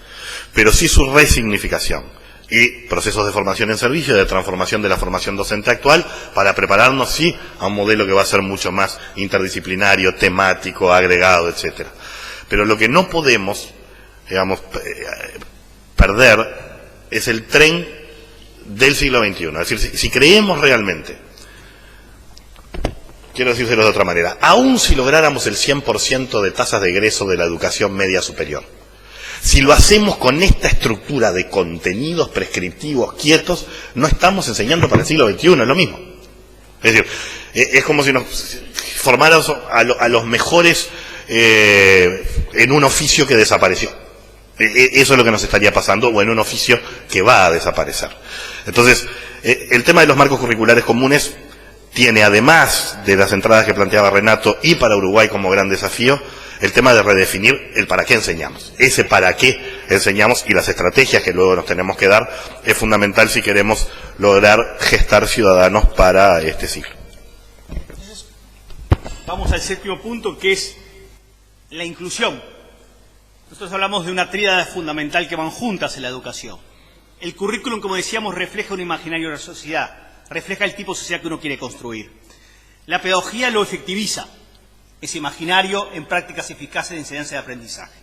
pero sí su resignificación. Y procesos de formación en servicio, de transformación de la formación docente actual, para prepararnos, sí, a un modelo que va a ser mucho más interdisciplinario, temático, agregado, etcétera. Pero lo que no podemos, digamos, perder es el tren del siglo XXI. Es decir, si creemos realmente, quiero decírselo de otra manera, aun si lográramos el 100% de tasas de egreso de la educación media superior, si lo hacemos con esta estructura de contenidos prescriptivos quietos, no estamos enseñando para el siglo XXI, es lo mismo. Es decir, es como si nos formáramos a los mejores en un oficio que desapareció. Eso es lo que nos estaría pasando, o en un oficio que va a desaparecer. Entonces, el tema de los marcos curriculares comunes tiene, además de las entradas que planteaba Renato, y para Uruguay como gran desafío, el tema de redefinir el para qué enseñamos. Ese para qué enseñamos y las estrategias que luego nos tenemos que dar es fundamental si queremos lograr gestar ciudadanos para este siglo. Entonces, vamos al séptimo punto, que es la inclusión. Nosotros hablamos de una tríada fundamental que van juntas en la educación. El currículum, como decíamos, refleja un imaginario de la sociedad, refleja el tipo de sociedad que uno quiere construir. La pedagogía lo efectiviza, ese imaginario, en prácticas eficaces de enseñanza y aprendizaje.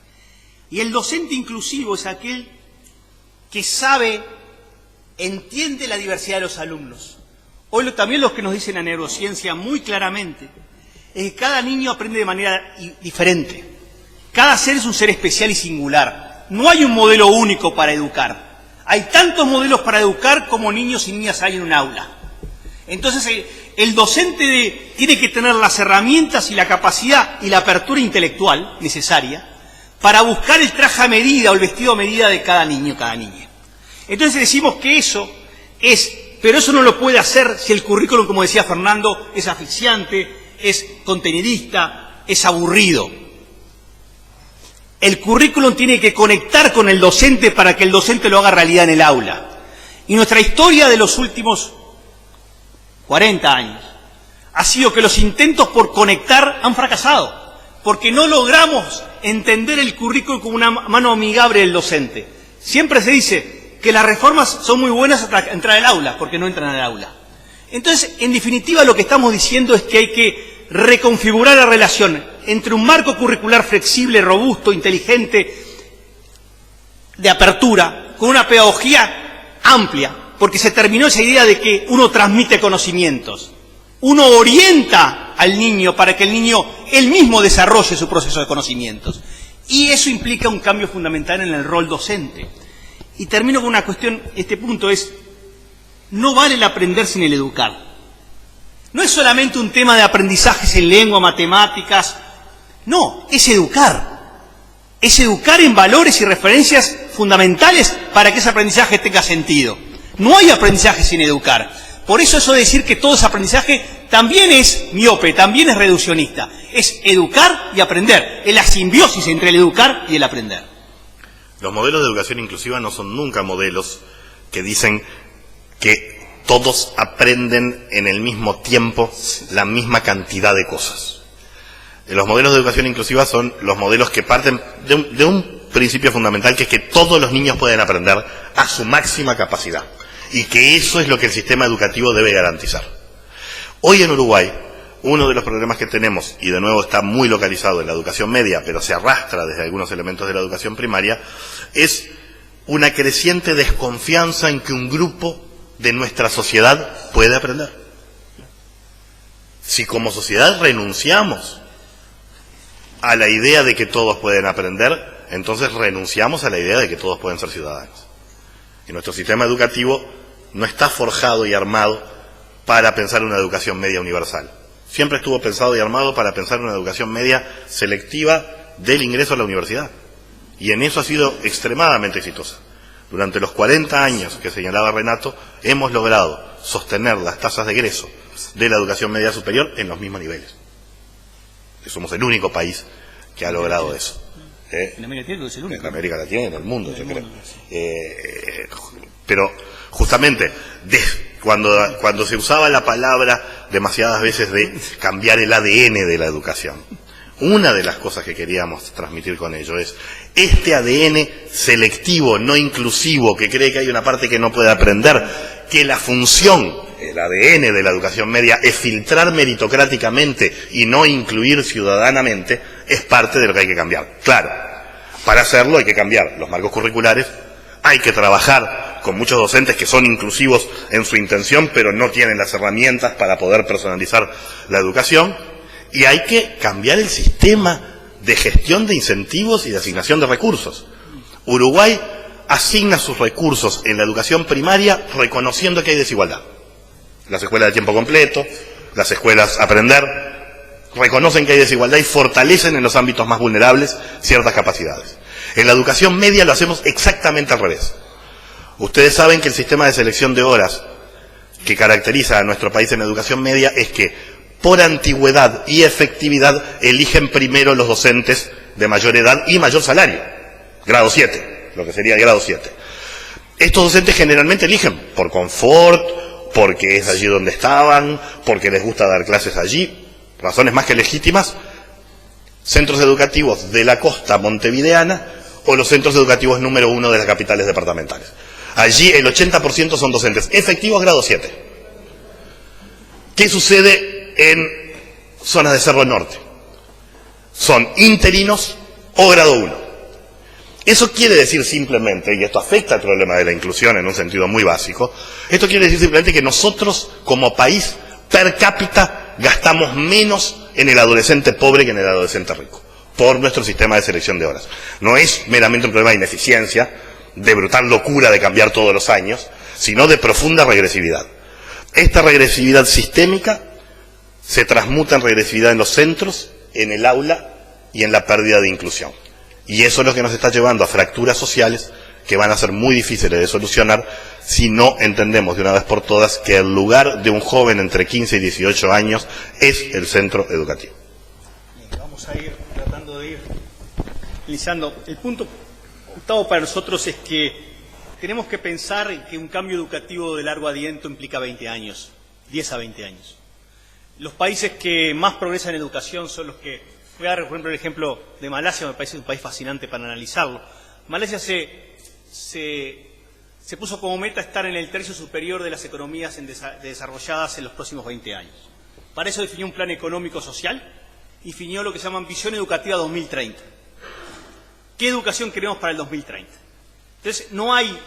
Y el docente inclusivo es aquel que sabe, entiende la diversidad de los alumnos. Hoy también los que nos dicen la neurociencia muy claramente es que cada niño aprende de manera diferente. Cada ser es un ser especial y singular. No hay un modelo único para educar. Hay tantos modelos para educar como niños y niñas hay en un aula. Entonces, el docente tiene que tener las herramientas y la capacidad y la apertura intelectual necesaria para buscar el traje a medida o el vestido a medida de cada niño o cada niña. Entonces decimos que eso es, pero eso no lo puede hacer si el currículum, como decía Fernando, es asfixiante, es contenidista, es aburrido. El currículum tiene que conectar con el docente para que el docente lo haga realidad en el aula. Y nuestra historia de los últimos 40 años ha sido que los intentos por conectar han fracasado, porque no logramos entender el currículum como una mano amigable del docente. Siempre se dice que las reformas son muy buenas hasta entrar al aula, porque no entran al aula. Entonces, en definitiva, lo que estamos diciendo es que hay que reconfigurar la relación entre un marco curricular flexible, robusto, inteligente, de apertura, con una pedagogía amplia, porque se terminó esa idea de que uno transmite conocimientos. Uno orienta al niño para que el niño él mismo desarrolle su proceso de conocimientos. Y eso implica un cambio fundamental en el rol docente. Y termino con una cuestión, este punto es, no vale el aprender sin el educar. No es solamente un tema de aprendizajes en lengua, matemáticas, no, es educar. Es educar en valores y referencias fundamentales para que ese aprendizaje tenga sentido. No hay aprendizaje sin educar. Por eso de decir que todo ese aprendizaje también es miope, también es reduccionista. Es educar y aprender. Es la simbiosis entre el educar y el aprender. Los modelos de educación inclusiva no son nunca modelos que dicen que todos aprenden en el mismo tiempo la misma cantidad de cosas. Los modelos de educación inclusiva son los modelos que parten de un principio fundamental, que es que todos los niños pueden aprender a su máxima capacidad. Y que eso es lo que el sistema educativo debe garantizar. Hoy en Uruguay, uno de los problemas que tenemos, y de nuevo está muy localizado en la educación media, pero se arrastra desde algunos elementos de la educación primaria, es una creciente desconfianza en que un grupo de nuestra sociedad puede aprender. Si como sociedad renunciamos a la idea de que todos pueden aprender, entonces renunciamos a la idea de que todos pueden ser ciudadanos. Y nuestro sistema educativo no está forjado y armado para pensar en una educación media universal. Siempre estuvo pensado y armado para pensar en una educación media selectiva del ingreso a la universidad. Y en eso ha sido extremadamente exitosa. Durante los 40 años que señalaba Renato, hemos logrado sostener las tasas de egreso de la educación media superior en los mismos niveles. Somos el único país que ha logrado eso. En América Latina es el único. En América Latina y en el mundo, yo creo. Pero justamente cuando se usaba la palabra demasiadas veces de cambiar el ADN de la educación, una de las cosas que queríamos transmitir con ello es este ADN selectivo, no inclusivo, que cree que hay una parte que no puede aprender, que la función, el ADN de la educación media, es filtrar meritocráticamente y no incluir ciudadanamente, es parte de lo que hay que cambiar. Claro, para hacerlo hay que cambiar los marcos curriculares, hay que trabajar con muchos docentes que son inclusivos en su intención, pero no tienen las herramientas para poder personalizar la educación, y hay que cambiar el sistema de gestión de incentivos y de asignación de recursos. Uruguay asigna sus recursos en la educación primaria reconociendo que hay desigualdad. Las escuelas de tiempo completo, las escuelas Aprender, reconocen que hay desigualdad y fortalecen en los ámbitos más vulnerables ciertas capacidades. En la educación media lo hacemos exactamente al revés. Ustedes saben que el sistema de selección de horas que caracteriza a nuestro país en la educación media es que por antigüedad y efectividad eligen primero los docentes de mayor edad y mayor salario, grado 7, lo que sería el grado 7. Estos docentes generalmente eligen por confort, porque es allí donde estaban, porque les gusta dar clases allí, razones más que legítimas, centros educativos de la costa montevideana o los centros educativos número 1 de las capitales departamentales. Allí el 80% son docentes efectivos grado 7. ¿Qué sucede en zonas de Cerro Norte? Son interinos o grado 1. Eso quiere decir simplemente, y esto afecta al problema de la inclusión en un sentido muy básico, esto quiere decir simplemente que nosotros como país per cápita gastamos menos en el adolescente pobre que en el adolescente rico, por nuestro sistema de selección de horas. No es meramente un problema de ineficiencia, de brutal locura de cambiar todos los años, sino de profunda regresividad. Esta regresividad sistémica se transmuta en regresividad en los centros, en el aula y en la pérdida de inclusión. Y eso es lo que nos está llevando a fracturas sociales que van a ser muy difíciles de solucionar si no entendemos de una vez por todas que el lugar de un joven entre 15 y 18 años es el centro educativo. Vamos a ir tratando de ir analizando. El punto, Gustavo, para nosotros es que tenemos que pensar que un cambio educativo de largo aliento implica 20 años, 10 a 20 años. Los países que más progresan en educación son los que, voy a dar por ejemplo el ejemplo de Malasia, me parece un país fascinante para analizarlo. Malasia se puso como meta estar en el tercio superior de las economías desarrolladas en los próximos 20 años. Para eso definió un plan económico-social y definió lo que se llama Visión Educativa 2030. ¿Qué educación queremos para el 2030? Entonces, no hay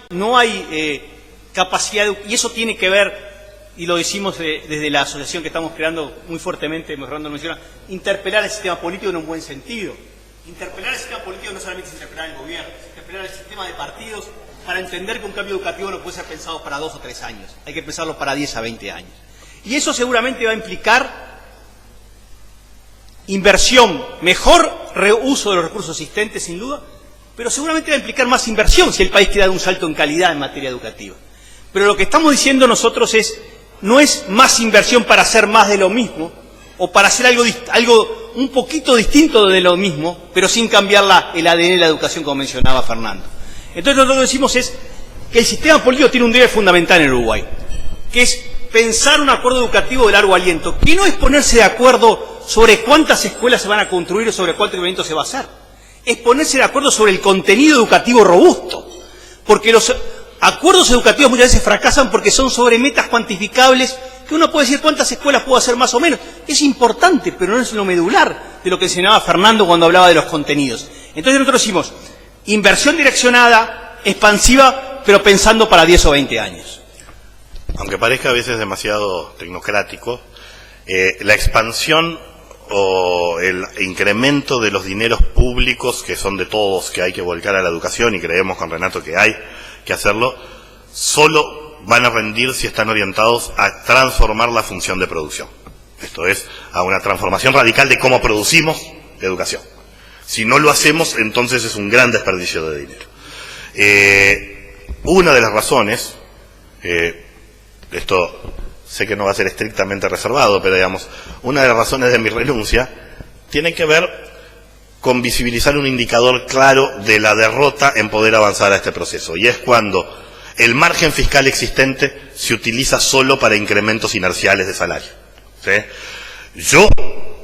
capacidad, y eso tiene que ver, y lo decimos desde la asociación que estamos creando muy fuertemente, mejorando la mención, interpelar el sistema político en un buen sentido. Interpelar el sistema político no solamente es interpelar el gobierno, es interpelar el sistema de partidos para entender que un cambio educativo no puede ser pensado para 2 o 3 años, hay que pensarlo para 10 a 20 años. Y eso seguramente va a implicar inversión, mejor reuso de los recursos existentes sin duda, pero seguramente va a implicar más inversión si el país quiere dar un salto en calidad en materia educativa. Pero lo que estamos diciendo nosotros no es más inversión para hacer más de lo mismo, o para hacer algo un poquito distinto de lo mismo, pero sin cambiar el ADN de la educación, como mencionaba Fernando. Entonces nosotros lo que decimos es que el sistema político tiene un deber fundamental en Uruguay, que es pensar un acuerdo educativo de largo aliento, que no es ponerse de acuerdo sobre cuántas escuelas se van a construir o sobre cuánto evento se va a hacer, es ponerse de acuerdo sobre el contenido educativo robusto, porque los acuerdos educativos muchas veces fracasan porque son sobre metas cuantificables, que uno puede decir cuántas escuelas puedo hacer más o menos. Es importante, pero no es lo medular de lo que enseñaba Fernando cuando hablaba de los contenidos. Entonces nosotros decimos, inversión direccionada, expansiva, pero pensando para 10 o 20 años. Aunque parezca a veces demasiado tecnocrático, La expansión o el incremento de los dineros públicos, que son de todos, que hay que volcar a la educación, y creemos con Renato que hay que hacerlo, solo van a rendir si están orientados a transformar la función de producción. Esto es, a una transformación radical de cómo producimos educación. Si no lo hacemos, entonces es un gran desperdicio de dinero. Una de las razones, esto sé que no va a ser estrictamente reservado, pero digamos, una de las razones de mi renuncia tiene que ver con visibilizar un indicador claro de la derrota en poder avanzar a este proceso, y es cuando el margen fiscal existente se utiliza solo para incrementos inerciales de salario. ¿Sí? Yo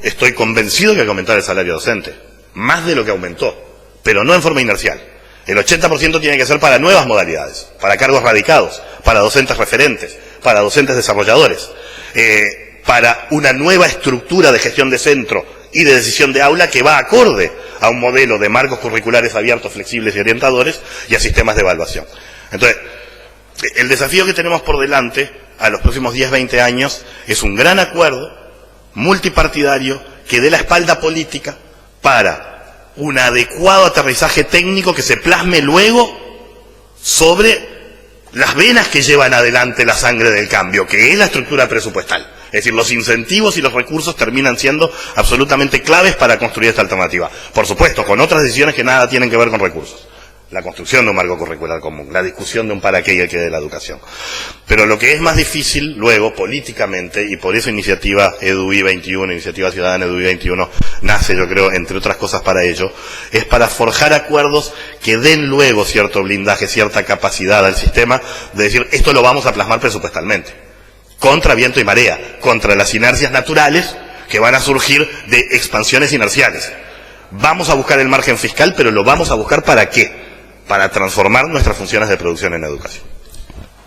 estoy convencido que hay que aumentar el salario docente, más de lo que aumentó, pero no en forma inercial. El 80% tiene que ser para nuevas modalidades, para cargos radicados, para docentes referentes, para docentes desarrolladores, para una nueva estructura de gestión de centro y de decisión de aula que va acorde a un modelo de marcos curriculares abiertos, flexibles y orientadores, y a sistemas de evaluación. Entonces, el desafío que tenemos por delante a los próximos 10-20 años es un gran acuerdo multipartidario que dé la espalda política para un adecuado aterrizaje técnico que se plasme luego sobre las venas que llevan adelante la sangre del cambio, que es la estructura presupuestal. Es decir, los incentivos y los recursos terminan siendo absolutamente claves para construir esta alternativa. Por supuesto, con otras decisiones que nada tienen que ver con recursos. La construcción de un marco curricular común, la discusión de un para qué y el qué de la educación. Pero lo que es más difícil luego, políticamente, y por eso iniciativa EDUI 21, Iniciativa Ciudadana EDUI 21, nace, yo creo, entre otras cosas para ello, es para forjar acuerdos que den luego cierto blindaje, cierta capacidad al sistema de decir, esto lo vamos a plasmar presupuestalmente, contra viento y marea, contra las inercias naturales que van a surgir de expansiones inerciales. Vamos a buscar el margen fiscal, pero lo vamos a buscar ¿para qué? Para transformar nuestras funciones de producción en educación.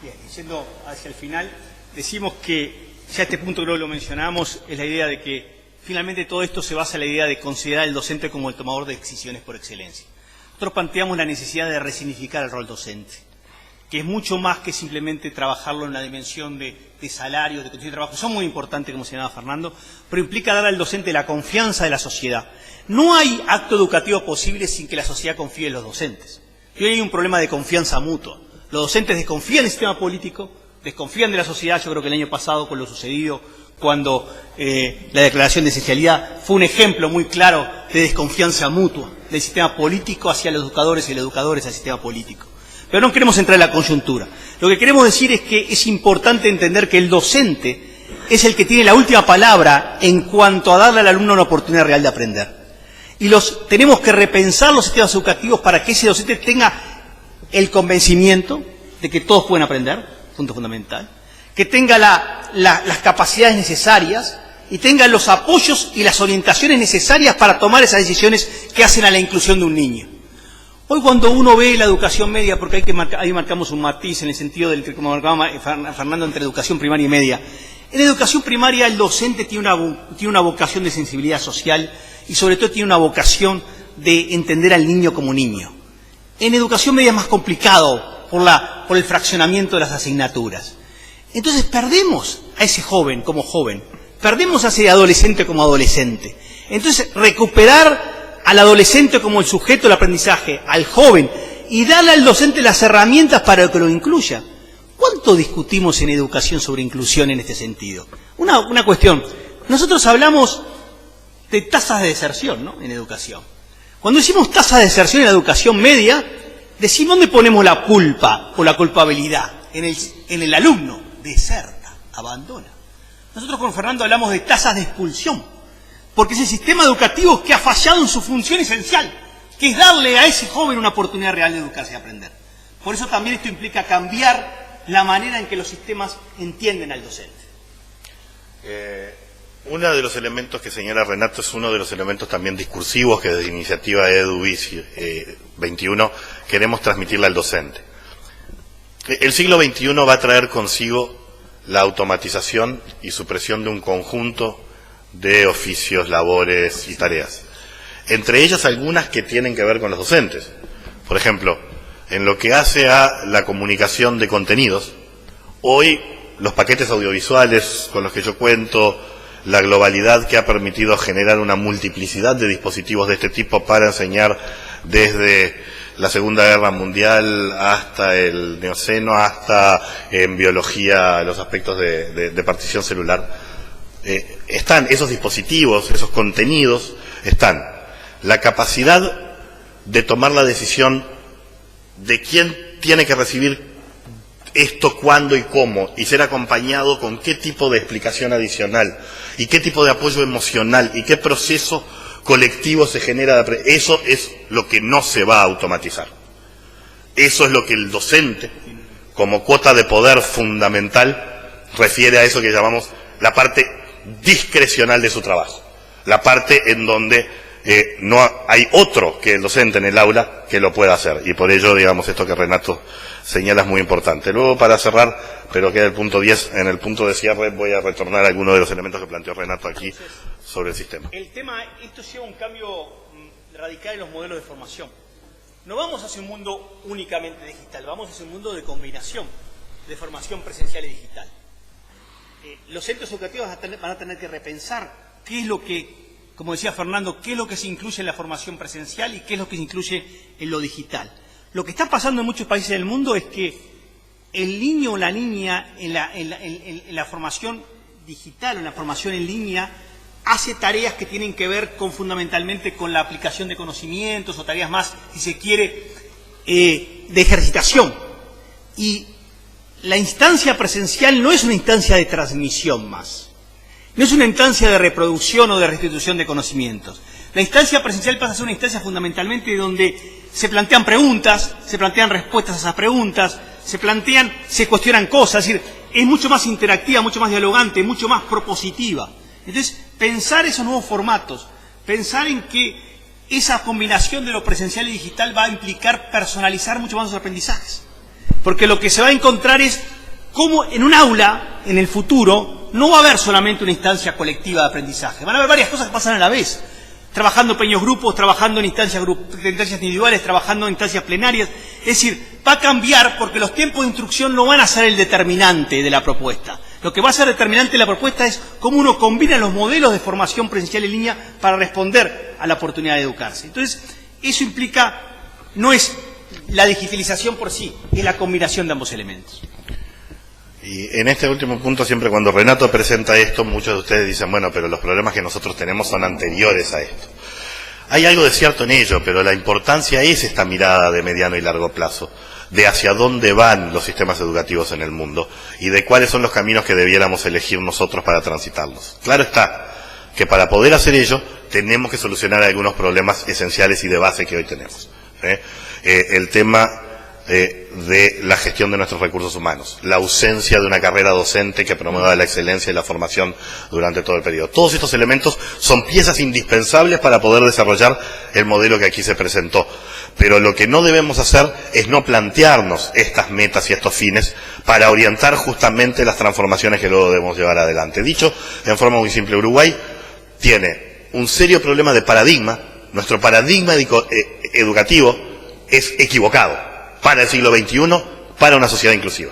Bien, yendo hacia el final, decimos que, ya a este punto creo que lo mencionamos, es la idea de que finalmente todo esto se basa en la idea de considerar al docente como el tomador de decisiones por excelencia. Nosotros planteamos la necesidad de resignificar el rol docente, que es mucho más que simplemente trabajarlo en la dimensión de salario, de condiciones de trabajo. Son muy importantes, como señalaba Fernando, pero implica dar al docente la confianza de la sociedad. No hay acto educativo posible sin que la sociedad confíe en los docentes. Y hoy hay un problema de confianza mutua. Los docentes desconfían del sistema político, desconfían de la sociedad. Yo creo que el año pasado, con lo sucedido, cuando la declaración de esencialidad fue un ejemplo muy claro de desconfianza mutua del sistema político hacia los educadores y los educadores hacia el sistema político. Pero no queremos entrar en la coyuntura. Lo que queremos decir es que es importante entender que el docente es el que tiene la última palabra en cuanto a darle al alumno una oportunidad real de aprender. Y tenemos que repensar los sistemas educativos para que ese docente tenga el convencimiento de que todos pueden aprender, punto fundamental, que tenga las capacidades necesarias y tenga los apoyos y las orientaciones necesarias para tomar esas decisiones que hacen a la inclusión de un niño. Hoy cuando uno ve la educación media, porque ahí marcamos un matiz en el sentido del, como marcaba Fernando, entre educación primaria y media. En educación primaria el docente tiene una vocación de sensibilidad social y sobre todo tiene una vocación de entender al niño como niño. En educación media es más complicado por el fraccionamiento de las asignaturas. Entonces perdemos a ese joven como joven, perdemos a ese adolescente como adolescente. Entonces recuperar al adolescente como el sujeto del aprendizaje, al joven, y darle al docente las herramientas para que lo incluya. ¿Cuánto discutimos en educación sobre inclusión en este sentido? Una cuestión. Nosotros hablamos de tasas de deserción, ¿no?, en educación. Cuando decimos tasas de deserción en la educación media, decimos dónde ponemos la culpa o la culpabilidad. En el alumno. Deserta, abandona. Nosotros con Fernando hablamos de tasas de expulsión, porque es el sistema educativo que ha fallado en su función esencial, que es darle a ese joven una oportunidad real de educarse y aprender. Por eso también esto implica cambiar la manera en que los sistemas entienden al docente. Uno de los elementos que señala Renato es uno de los elementos también discursivos que desde iniciativa EDUI 21 queremos transmitirle al docente. El siglo XXI va a traer consigo la automatización y supresión de un conjunto de oficios, labores y tareas. Entre ellas algunas que tienen que ver con los docentes. Por ejemplo, en lo que hace a la comunicación de contenidos, hoy los paquetes audiovisuales con los que yo cuento, la globalidad que ha permitido generar una multiplicidad de dispositivos de este tipo para enseñar desde la Segunda Guerra Mundial hasta el Neoceno, hasta en biología los aspectos de partición celular. Están esos dispositivos, esos contenidos, están. La capacidad de tomar la decisión de quién tiene que recibir esto, cuándo y cómo, y ser acompañado con qué tipo de explicación adicional, y qué tipo de apoyo emocional, y qué proceso colectivo se genera. Eso es lo que no se va a automatizar. Eso es lo que el docente, como cuota de poder fundamental, refiere a eso que llamamos la parte discrecional de su trabajo. La parte en donde no hay otro que el docente en el aula que lo pueda hacer. Y por ello, digamos, esto que Renato señala es muy importante. Luego, para cerrar, pero queda el punto 10, en el punto de cierre voy a retornar a algunos de los elementos que planteó Renato aquí sobre el sistema. El tema, esto lleva un cambio radical en los modelos de formación. No vamos hacia un mundo únicamente digital, vamos hacia un mundo de combinación de formación presencial y digital. Los centros educativos van a tener que repensar qué es lo que, como decía Fernando, qué es lo que se incluye en la formación presencial y qué es lo que se incluye en lo digital. Lo que está pasando en muchos países del mundo es que el niño o la niña en la formación digital o en la formación en línea hace tareas que tienen que ver fundamentalmente con la aplicación de conocimientos o tareas más, si se quiere, de ejercitación. Y la instancia presencial no es una instancia de transmisión más. No es una instancia de reproducción o de restitución de conocimientos. La instancia presencial pasa a ser una instancia fundamentalmente donde se plantean preguntas, se plantean respuestas a esas preguntas, se cuestionan cosas, es decir, es mucho más interactiva, mucho más dialogante, mucho más propositiva. Entonces, pensar esos nuevos formatos, pensar en que esa combinación de lo presencial y digital va a implicar personalizar mucho más los aprendizajes. Porque lo que se va a encontrar es cómo en un aula, en el futuro, no va a haber solamente una instancia colectiva de aprendizaje. Van a haber varias cosas que pasan a la vez. Trabajando en pequeños grupos, trabajando en instancias individuales, trabajando en instancias plenarias. Es decir, va a cambiar porque los tiempos de instrucción no van a ser el determinante de la propuesta. Lo que va a ser determinante de la propuesta es cómo uno combina los modelos de formación presencial en línea para responder a la oportunidad de educarse. Entonces, eso implica, no es la digitalización por sí, es la combinación de ambos elementos. Y en este último punto, siempre cuando Renato presenta esto, muchos de ustedes dicen, bueno, pero los problemas que nosotros tenemos son anteriores a esto. Hay algo de cierto en ello, pero la importancia es esta mirada de mediano y largo plazo, de hacia dónde van los sistemas educativos en el mundo y de cuáles son los caminos que debiéramos elegir nosotros para transitarlos. Claro está que para poder hacer ello tenemos que solucionar algunos problemas esenciales y de base que hoy tenemos. El tema de la gestión de nuestros recursos humanos, la ausencia de una carrera docente que promueva la excelencia y la formación durante todo el periodo. Todos estos elementos son piezas indispensables para poder desarrollar el modelo que aquí se presentó. Pero lo que no debemos hacer es no plantearnos estas metas y estos fines para orientar justamente las transformaciones que luego debemos llevar adelante. Dicho en forma muy simple, Uruguay tiene un serio problema de paradigma. Nuestro paradigma educativo es equivocado para el siglo XXI, para una sociedad inclusiva.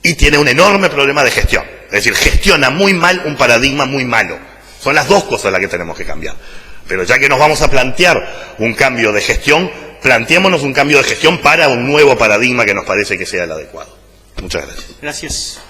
Y tiene un enorme problema de gestión. Es decir, gestiona muy mal un paradigma muy malo. Son las dos cosas las que tenemos que cambiar. Pero ya que nos vamos a plantear un cambio de gestión, planteémonos un cambio de gestión para un nuevo paradigma que nos parece que sea el adecuado. Muchas gracias. Gracias.